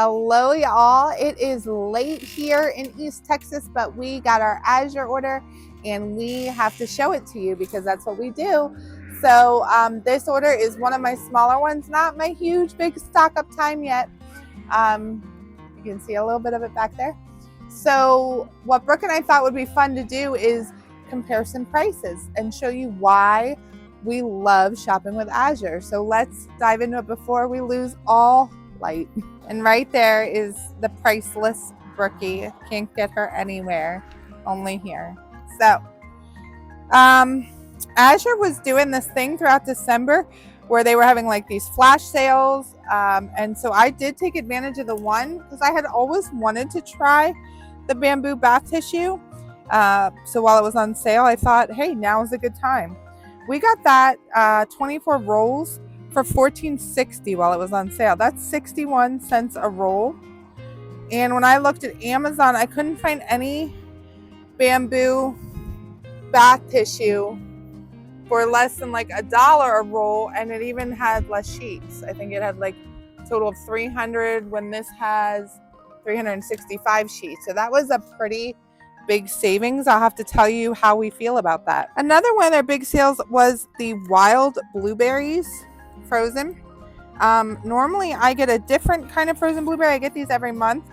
Hello y'all, it is late here in East Texas, but we got our Azure order and we have to show it to you because that's what we do. So this order is one of my smaller ones, not my huge big stock up time yet. You can see a little bit of it back there. So what Brooke and I thought would be fun to do is compare some prices and show you why we love shopping with Azure. So let's dive into it before we lose all light. And right there is the priceless Brookie. Can't get her anywhere, only here. So Azure was doing this thing throughout December where they were having like these flash sales, and so I did take advantage of the one because I had always wanted to try the bamboo bath tissue. So while it was on sale, I thought, hey, now is a good time. We got that 24 rolls for $14.60 while it was on sale. That's 61 cents a roll. And when I looked at Amazon, I couldn't find any bamboo bath tissue for less than like $1 a roll, and it even had less sheets. I think it had like a total of 300 when this has 365 sheets. So that was a pretty big savings. I'll have to tell you how we feel about that. Another one of their big sales was the wild blueberries frozen. Normally I get a different kind of frozen blueberry. I get these every month,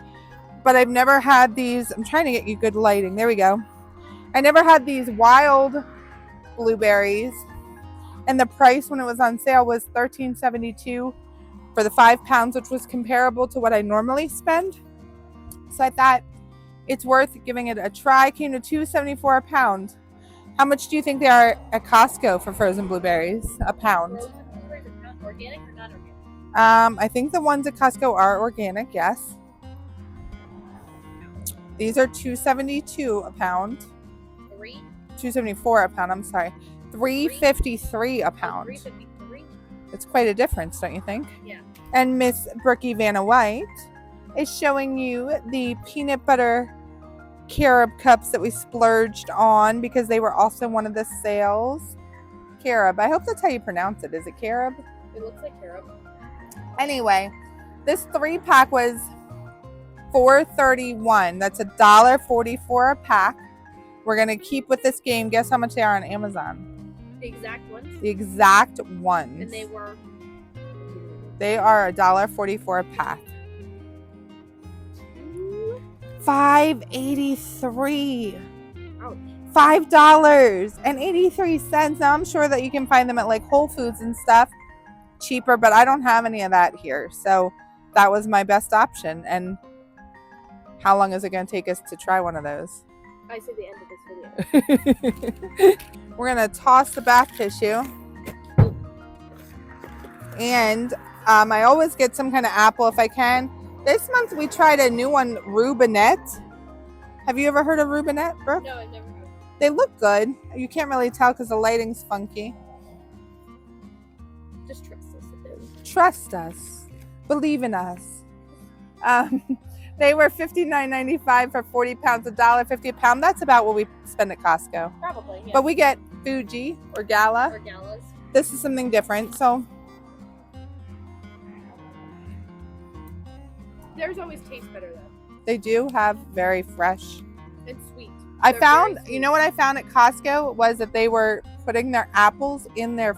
but I've never had these. I'm trying to get you good lighting. There we go. I never had these wild blueberries, and the price when it was on sale was $13.72 for the 5 pounds, which was comparable to what I normally spend. So I thought it's worth giving it a try. Came to $2.74 a pound. How much do you think they are at Costco for frozen blueberries a pound? Frozen blueberries a pound, organic or not organic? I think the ones at Costco are organic, yes. These are $2.72 a pound. $2.74 a pound, I'm sorry. $3.53 a pound. $3.53? It's quite a difference, don't you think? Yeah. And Miss Brookie Vanna White is showing you the peanut butter carob cups that we splurged on because they were also one of the sales. Carob, I hope that's how you pronounce it. Is it carob? It looks like carob. Anyway, this 3-pack was $4.31. That's $1.44 a pack. We're going to keep with this game. Guess how much they are on Amazon? The exact ones? The exact ones. And they were? They are $1.44 a pack. $5.83. Ouch. $5.83. Now I'm sure that you can find them at like Whole Foods and stuff cheaper, but I don't have any of that here. So that was my best option. And how long is it going to take us to try one of those? I say the end of this video. We're going to toss the bath tissue. And I always get some kind of apple if I can. This month we tried a new one, Rubinette. Have you ever heard of Rubinette, Brooke? No, I've never heard. They look good. You can't really tell because the lighting's funky. Just trust us. Trust us. Believe in us. They were $59.95 for 40 pounds, $1.50 a pound. That's about what we spend at Costco. Probably, yeah. But we get Fuji or Gala. Or Galas. This is something different. So theirs always taste better though. They do have very fresh and sweet. I found, you know what I found at Costco was that they were putting their apples in their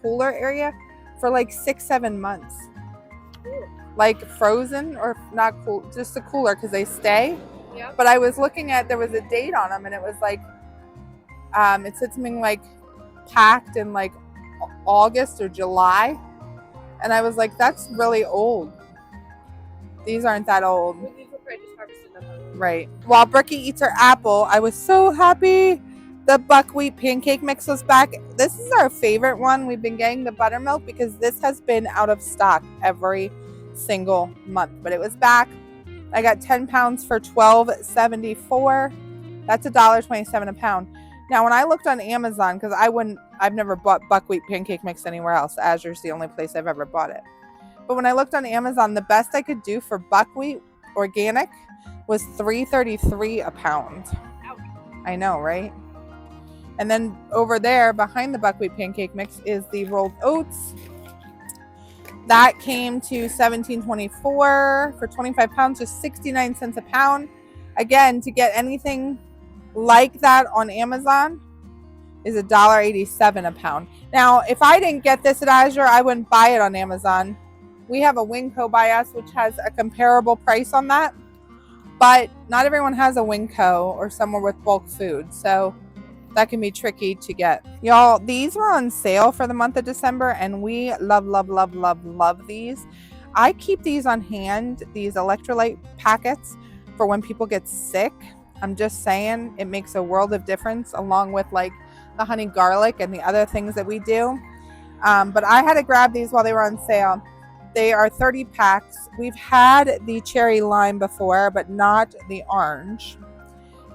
cooler area for like 6-7 months. Ooh. Like frozen or not cool, just the cooler because they stay. Yeah. But I was looking at, there was a date on them and it was like, it said something like packed in like August or July. And I was like, that's really old. These aren't that old. Right. While Brookie eats her apple, I was so happy the buckwheat pancake mix was back. This is our favorite one. We've been getting the buttermilk because this has been out of stock every single month. But it was back. I got 10 pounds for $12.74. That's $1.27 a pound. Now, when I looked on Amazon, because I've never bought buckwheat pancake mix anywhere else. Azure's the only place I've ever bought it. But when I looked on Amazon, the best I could do for buckwheat organic was $3.33 a pound. Ouch. I know, right? And then over there behind the buckwheat pancake mix is the rolled oats. That came to $17.24 for 25 pounds, just 69 cents a pound. Again, to get anything like that on Amazon is $1.87 a pound. Now, if I didn't get this at Azure, I wouldn't buy it on Amazon. We have a Winco by us, which has a comparable price on that. But not everyone has a Winco or somewhere with bulk food. So that can be tricky to get. Y'all, these were on sale for the month of December, and we love these. I keep these on hand, these electrolyte packets, for when people get sick. I'm just saying, it makes a world of difference, along with like the honey garlic and the other things that we do. But I had to grab these while they were on sale. They are 30 packs. We've had the cherry lime before, but not the orange.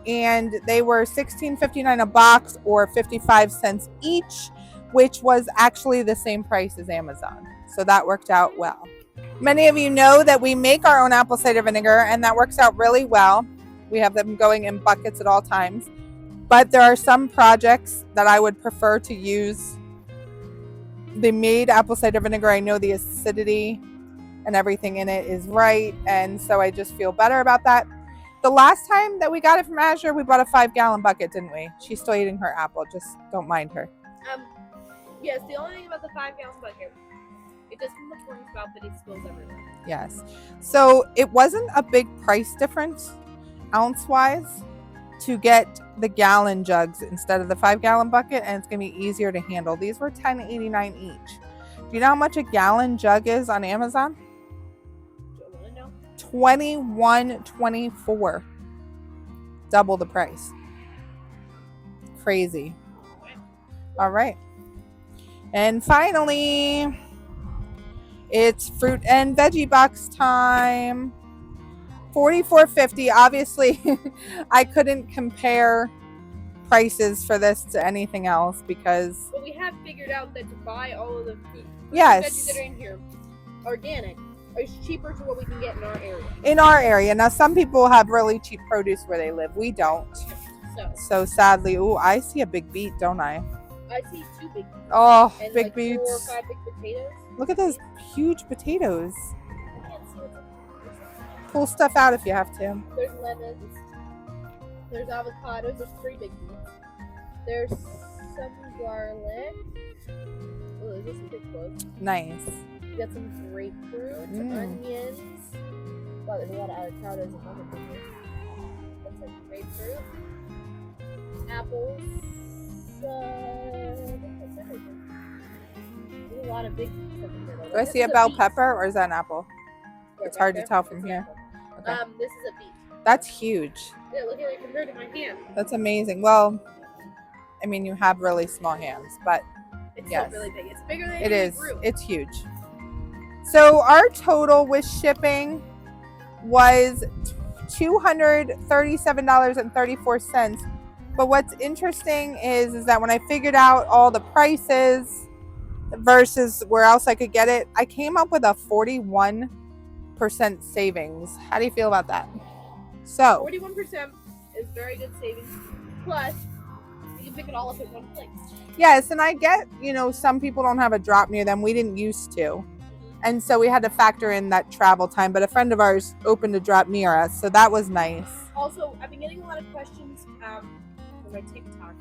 And they were $16.59 a box, or 55 cents each, which was actually the same price as Amazon. So that worked out well. Many of you know that we make our own apple cider vinegar, and that works out really well. We have them going in buckets at all times. But there are some projects that I would prefer to use the made apple cider vinegar. I know the acidity and everything in it is right, and so I just feel better about that. The last time that we got it from Azure, we bought a 5-gallon bucket, didn't we? She's still eating her apple. Just don't mind her. Yes, the only thing about the 5-gallon bucket, it does come with a warning spout, but it spills everywhere. Yes. So it wasn't a big price difference, ounce-wise, to get the gallon jugs instead of the 5-gallon bucket, and it's going to be easier to handle. These were $10.89 each. Do you know how much a gallon jug is on Amazon? $21.24. Double the price. Crazy. All right. And finally, it's fruit and veggie box time. $44.50. Obviously, I couldn't compare prices for this to anything else because. But we have figured out that to buy all of the fruit yes, and veggies that are in here, organic, is cheaper to what we can get in our area. In our area. Now, some people have really cheap produce where they live. We don't. So sadly, ooh, I see a big beet, don't I? I see 2 big beets. Oh, and big like beets. 4 or 5 big potatoes. Look at those huge potatoes. I can't see what's in. Pull stuff out if you have to. There's lemons. There's avocados. There's 3 big beets. There's some garlic. Oh, these are big cloves. Nice. We got some grapefruit, onions. Wow, there's a lot of avocados and lemons in here. That's like grapefruit. Apples. I think that's everything. There's a lot of big stuff in here. Do I see a bell pepper or is that an apple? It's hard to tell from here. Okay. This is a beet. That's huge. Yeah, look at it compared to my hand. That's amazing. Well, I mean, you have really small hands, but it's yes, still really big. It's bigger than it is. Grew. It's huge. So our total with shipping was $237.34. But what's interesting is that when I figured out all the prices versus where else I could get it, I came up with a 41% savings. How do you feel about that? So 41% is very good savings. Plus, you can pick it all up in one place. Yes, and I get, some people don't have a drop near them. We didn't used to. And so we had to factor in that travel time. But a friend of ours opened a drop near us, so that was nice. Also, I've been getting a lot of questions for my TikTok.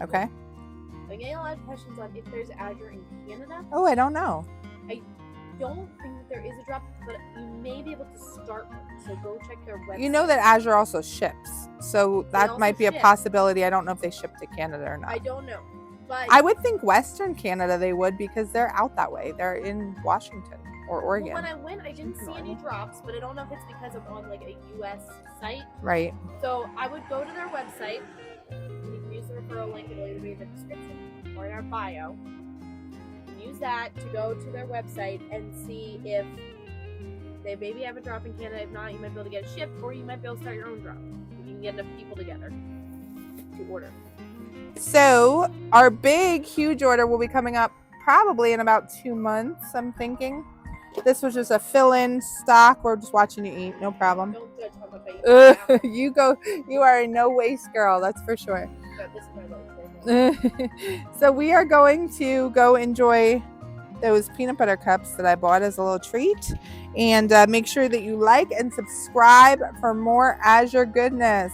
Okay. I've been getting a lot of questions on if there's Azure in Canada. Oh, I don't know. I don't think that there is a drop, but you may be able to start one. So go check their website. You know that Azure also ships, so that might be a possibility. I don't know if they ship to Canada or not. I don't know. But I would think Western Canada they would, because they're out that way. They're in Washington or Oregon. Well, when I went, I didn't see any drops, but I don't know if it's because I'm on like a U.S. site. Right. So I would go to their website. You can use the referral link. It'll either be in the description or in our bio. You can use that to go to their website and see if they maybe have a drop in Canada. If not, you might be able to get it shipped, or you might be able to start your own drop. You can get enough people together to order. So our big, huge order will be coming up probably in about 2 months, I'm thinking. This was just a fill-in stock. We're just watching you eat, no problem. Don't judge how much I eat. You are a no waste girl, that's for sure. This is my little So we are going to go enjoy those peanut butter cups that I bought as a little treat. And make sure that you like and subscribe for more Azure goodness.